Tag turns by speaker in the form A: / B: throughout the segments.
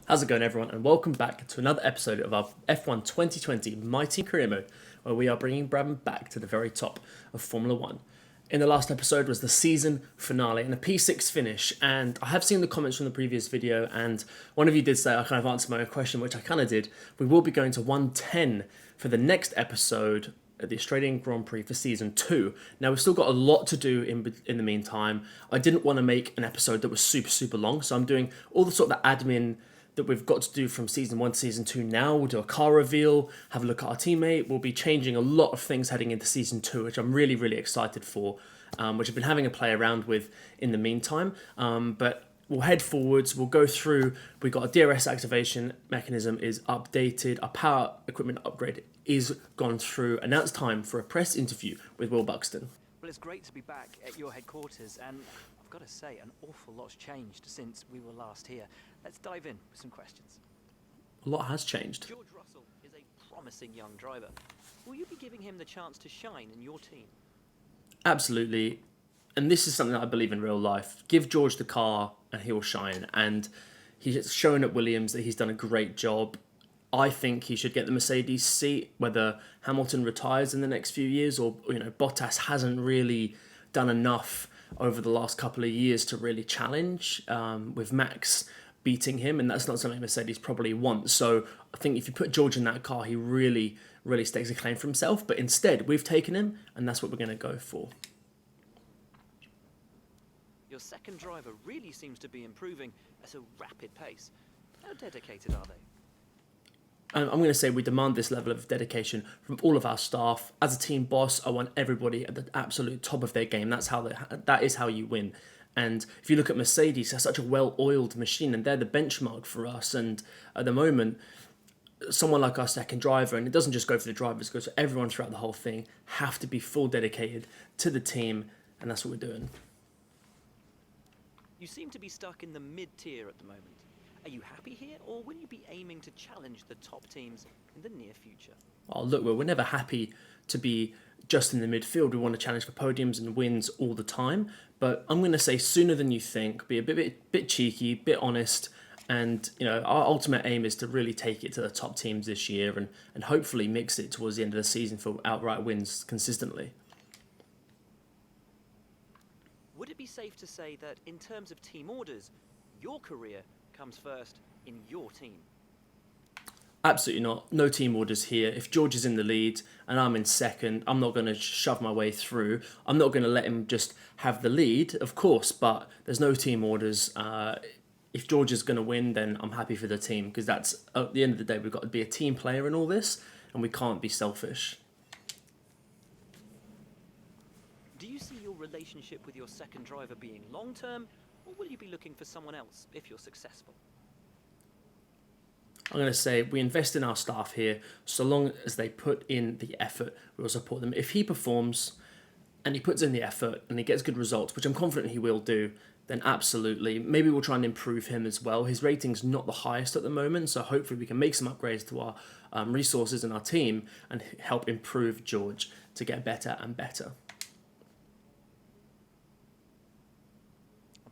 A: How's it going, everyone? And welcome back to another episode of our F1 2020 My Team Career Mode, where we are bringing Brabham back to the very top of Formula One. In the last episode was the season finale and a P6 finish, and I have seen the comments from the previous video, and one of you did say I kind of answered my own question, which I kind of did. We will be going to 110 for the next episode at the Australian Grand Prix for Season 2. Now, we've still got a lot to do in the meantime. I didn't want to make an episode that was super long, so I'm doing all the sort of the admin that we've got to do from Season 1 to Season 2 now. We'll do a car reveal, have a look at our teammate. We'll be changing a lot of things heading into Season 2, which I'm really excited for, which I've been having a play around with in the meantime. But we'll head forwards, we'll go through. We've got a DRS activation mechanism is updated, our power equipment upgrade is gone through, and now it's time for a press interview with Will Buxton.
B: Well, it's great to be back at your headquarters, and I've got to say, an awful lot's changed since we were last here. Let's dive in with some questions.
A: A lot has changed.
B: George Russell is a promising young driver. Will you be giving him the chance to shine in your team?
A: Absolutely. And this is something that I believe in real life. Give George the car and he'll shine. And he's shown at Williams that he's done a great job. I think he should get the Mercedes seat, whether Hamilton retires in the next few years or, Bottas hasn't really done enough over the last couple of years to really challenge with Max beating him, and that's not something Mercedes probably wants. So I think if you put George in that car, he really stakes a claim for himself. But instead, we've taken him, and that's what we're going to go for.
B: Your second driver really seems to be improving at a rapid pace. How dedicated are they?
A: I'm going to say we demand this level of dedication from all of our staff. As a team boss, I want everybody at the absolute top of their game. That is how you win. And if you look at Mercedes, they're such a well-oiled machine, and they're the benchmark for us. And at the moment, someone like our second driver, and it doesn't just go for the drivers, it goes for everyone throughout the whole thing, have to be full dedicated to the team, and that's what we're doing.
B: You seem to be stuck in the mid-tier at the moment. Are you happy here, or will you be aiming to challenge the top teams in the near future?
A: Oh, look, we're never happy to be just in the midfield. We want to challenge for podiums and wins all the time. But I'm going to say sooner than you think. Be a bit cheeky, bit honest. And, our ultimate aim is to really take it to the top teams this year and hopefully mix it towards the end of the season for outright wins consistently.
B: Would it be safe to say that in terms of team orders, your career comes first in your team?
A: Absolutely not. No team orders here. If George is in the lead and I'm in second, I'm not going to shove my way through. I'm not going to let him just have the lead, of course, but there's no team orders. If George is going to win, then I'm happy for the team, because that's, at the end of the day, we've got to be a team player in all this, and we can't be selfish.
B: Do you see your relationship with your second driver being long-term, or will you be looking for someone else if you're successful?
A: I'm going to say we invest in our staff here. So long as they put in the effort, we will support them. If he performs and he puts in the effort and he gets good results, which I'm confident he will do, then absolutely. Maybe we'll try and improve him as well. His rating's not the highest at the moment, so hopefully we can make some upgrades to our resources in our team and help improve George to get better and better.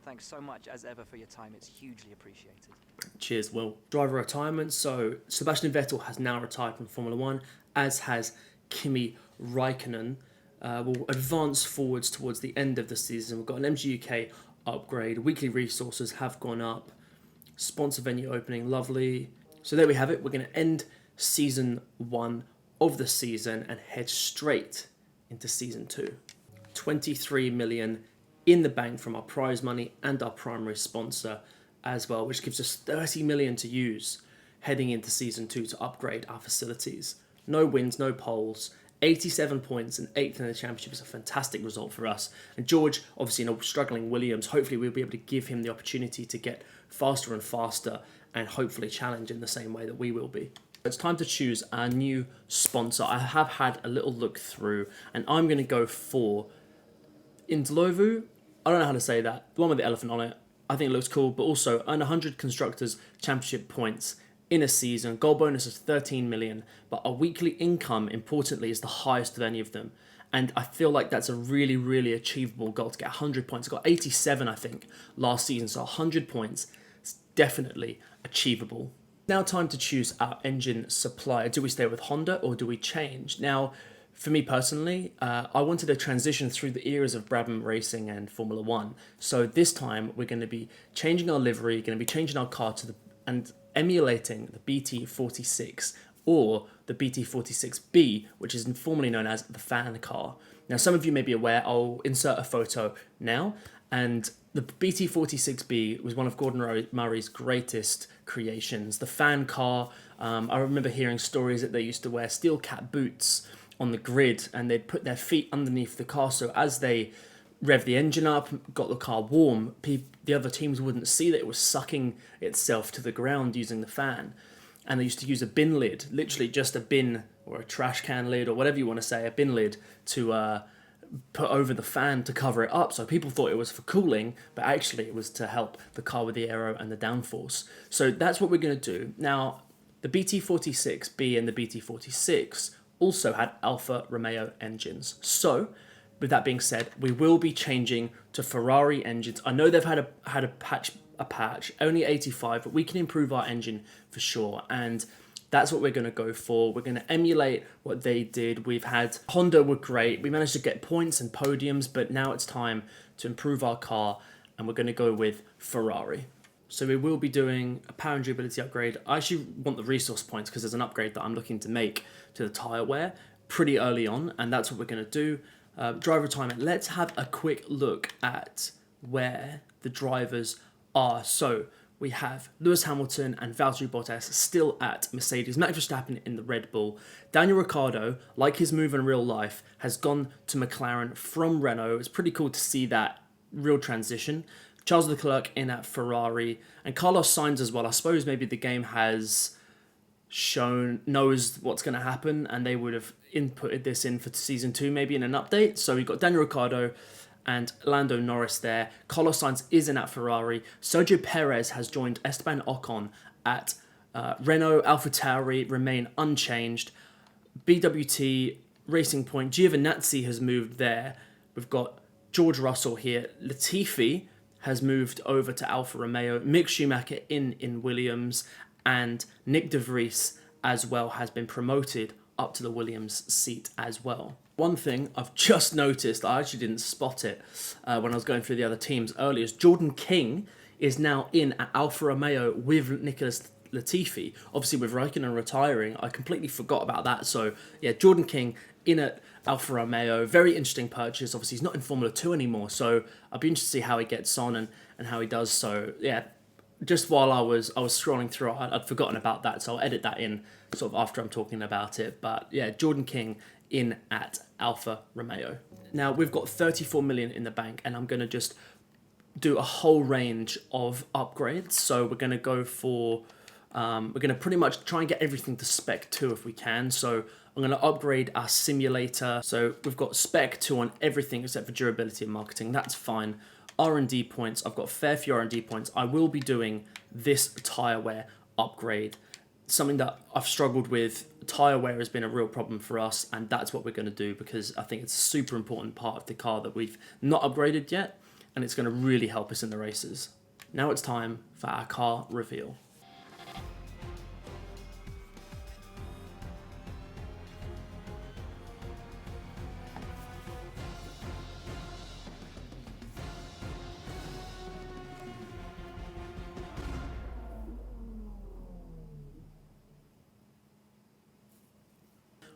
B: Thanks so much, as ever, for your time. It's hugely appreciated.
A: Cheers, Will. Driver retirement. So Sebastian Vettel has now retired from Formula One, as has Kimi Raikkonen. We'll advance forwards towards the end of the season. We've got an MGUK upgrade. Weekly resources have gone up. Sponsor venue opening, lovely. So there we have it. We're going to end Season 1 of the season and head straight into Season 2. 23 million in the bank from our prize money and our primary sponsor as well, which gives us 30 million to use heading into Season 2 to upgrade our facilities. No wins, no poles, 87 points and 8th in the championship is a fantastic result for us. And George, obviously in a struggling Williams, hopefully we'll be able to give him the opportunity to get faster and faster and hopefully challenge in the same way that we will be. It's time to choose our new sponsor. I have had a little look through and I'm going to go for Indlovu. I don't know how to say that. The one with the elephant on it. I think it looks cool, but also earn 100 Constructors' Championship points in a season. Goal bonus is 13 million, but our weekly income, importantly, is the highest of any of them. And I feel like that's a really achievable goal to get 100 points. I got 87, I think, last season, so 100 points is definitely achievable. Now time to choose our engine supplier. Do we stay with Honda or do we change? Now, for me personally, I wanted to transition through the eras of Brabham Racing and Formula One. So this time we're going to be changing our livery, going to be changing our car and emulating the BT46 or the BT46B, which is informally known as the fan car. Now, some of you may be aware, I'll insert a photo now, and the BT46B was one of Gordon Murray's greatest creations. The fan car, I remember hearing stories that they used to wear steel cap boots on the grid and they'd put their feet underneath the car, so as they rev the engine up, got the car warm, the other teams wouldn't see that it was sucking itself to the ground using the fan. And they used to use a bin lid, literally just a bin or a trash can lid or whatever you want to say, a bin lid to put over the fan to cover it up. So people thought it was for cooling, but actually it was to help the car with the aero and the downforce. So that's what we're going to do. Now, the BT46B and the BT46 also had Alfa Romeo engines. So, with that being said, we will be changing to Ferrari engines. I know they've had a patch, only 85, but we can improve our engine for sure. And that's what we're going to go for. We're going to emulate what they did. We've had Honda were great. We managed to get points and podiums, but now it's time to improve our car, and we're going to go with Ferrari. So we will be doing a power and durability upgrade. I actually want the resource points because there's an upgrade that I'm looking to make to the tyre wear pretty early on, and that's what we're going to do. Driver retirement. Let's have a quick look at where the drivers are. So we have Lewis Hamilton and Valtteri Bottas still at Mercedes. Max Verstappen in the Red Bull. Daniel Ricciardo, like his move in real life, has gone to McLaren from Renault. It's pretty cool to see that real transition. Charles Leclerc in at Ferrari. And Carlos Sainz as well. I suppose maybe the game knows what's going to happen, and they would have inputted this in for season 2, maybe in an update. So we've got Daniel Ricciardo and Lando Norris there. Carlos Sainz is in at Ferrari. Sergio Perez has joined Esteban Ocon at Renault. AlphaTauri remain unchanged. BWT, Racing Point, Giovinazzi has moved there. We've got George Russell here. Latifi has moved over to Alfa Romeo. Mick Schumacher in Williams. And Nick De Vries as well has been promoted up to the Williams seat as well. One thing I've just noticed, I actually didn't spot it when I was going through the other teams earlier, is Jordan King is now in at Alfa Romeo with Nicholas Latifi. Obviously with Raikkonen retiring, I completely forgot about that. So yeah, Jordan King in at Alfa Romeo, very interesting purchase. Obviously he's not in Formula 2 anymore, so I'll be interested to see how he gets on and how he does. So yeah, just while I was scrolling through, I'd forgotten about that, so I'll edit that in sort of after I'm talking about it. But yeah, Jordan King in at Alfa Romeo. Now we've got 34 million in the bank, and I'm going to just do a whole range of upgrades. So we're going to go for, we're going to pretty much try and get everything to Spec 2 if we can. So I'm going to upgrade our simulator. So we've got Spec 2 on everything except for durability and marketing. That's fine. R&D points, I've got a fair few R&D points. I will be doing this tyre wear upgrade, something that I've struggled with. Tyre wear has been a real problem for us, and that's what we're going to do because I think it's a super important part of the car that we've not upgraded yet, and it's going to really help us in the races. Now it's time for our car reveal.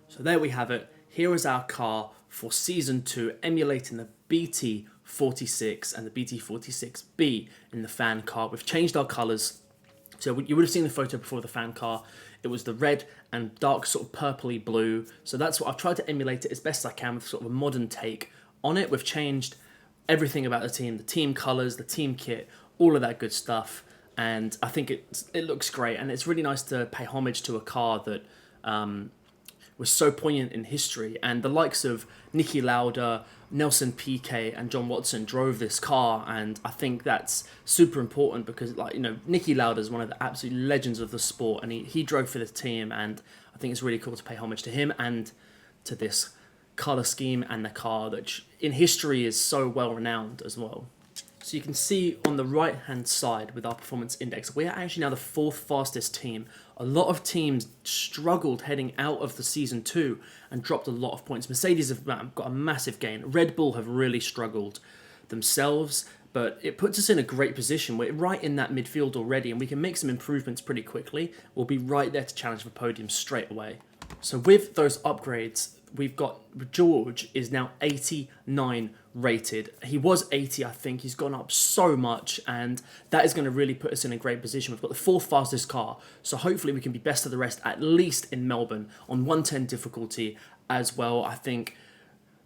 A: So there we have it. Here is our car for Season 2, emulating the BT46 and the BT46B in the fan car. We've changed our colours. So you would have seen the photo before the fan car. It was the red and dark sort of purpley blue. So that's what I've tried to emulate it as best as I can with sort of a modern take on it. We've changed everything about the team colours, the team kit, all of that good stuff. And I think it looks great. And it's really nice to pay homage to a car that was so poignant in history, and the likes of Niki Lauda, Nelson Piquet and John Watson drove this car, and I think that's super important because, like, you know, Niki Lauda is one of the absolute legends of the sport, and he drove for the team, and I think it's really cool to pay homage to him and to this colour scheme and the car that in history is so well renowned as well. So you can see on the right hand side with our performance index, we are actually now the 4th fastest team. A lot of teams struggled heading out of the season 2 and dropped a lot of points. Mercedes have got a massive gain. Red Bull have really struggled themselves, but it puts us in a great position. We're right in that midfield already, and we can make some improvements pretty quickly. We'll be right there to challenge for podium straight away. So with those upgrades, we've got George is now 89 rated. He was 80, I think. He's gone up so much, and that is going to really put us in a great position. We've got the 4th fastest car, so hopefully we can be best of the rest, at least in Melbourne, on 110 difficulty as well. I think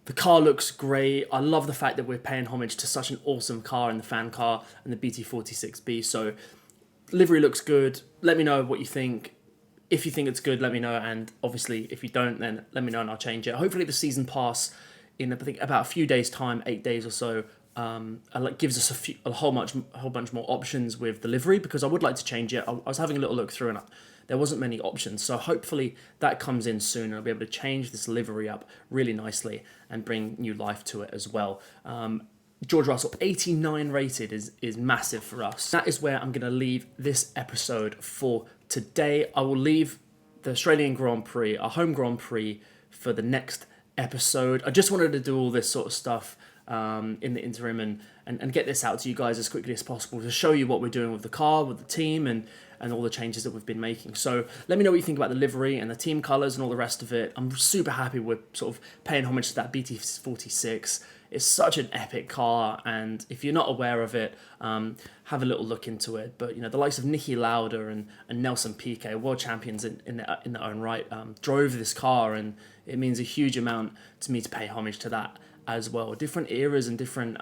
A: the car looks great. I love the fact that we're paying homage to such an awesome car in the fan car and the BT46B. So livery looks good. Let me know what you think. If you think it's good, let me know. And obviously, if you don't, then let me know and I'll change it. Hopefully the season pass in, I think, about a few days' time, 8 days or so, gives us a whole bunch more options with the livery, because I would like to change it. I was having a little look through and there wasn't many options. So hopefully that comes in soon and I'll be able to change this livery up really nicely and bring new life to it as well. George Russell, 89 rated is massive for us. That is where I'm going to leave this episode for today. I will leave the Australian Grand Prix, our home Grand Prix, for the next episode. I just wanted to do all this sort of stuff in the interim and get this out to you guys as quickly as possible to show you what we're doing with the car, with the team, and all the changes that we've been making. So let me know what you think about the livery and the team colours and all the rest of it. I'm super happy with sort of paying homage to that BT46. It's such an epic car, and if you're not aware of it, have a little look into it. But the likes of Niki Lauda and Nelson Piquet, world champions in their own right, drove this car, and it means a huge amount to me to pay homage to that as well. Different eras and different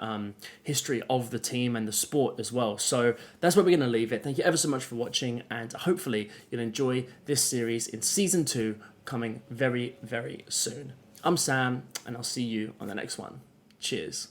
A: history of the team and the sport as well. So that's where we're going to leave it. Thank you ever so much for watching, and hopefully you'll enjoy this series in season 2 coming very, very soon. I'm Sam, and I'll see you on the next one. Cheers.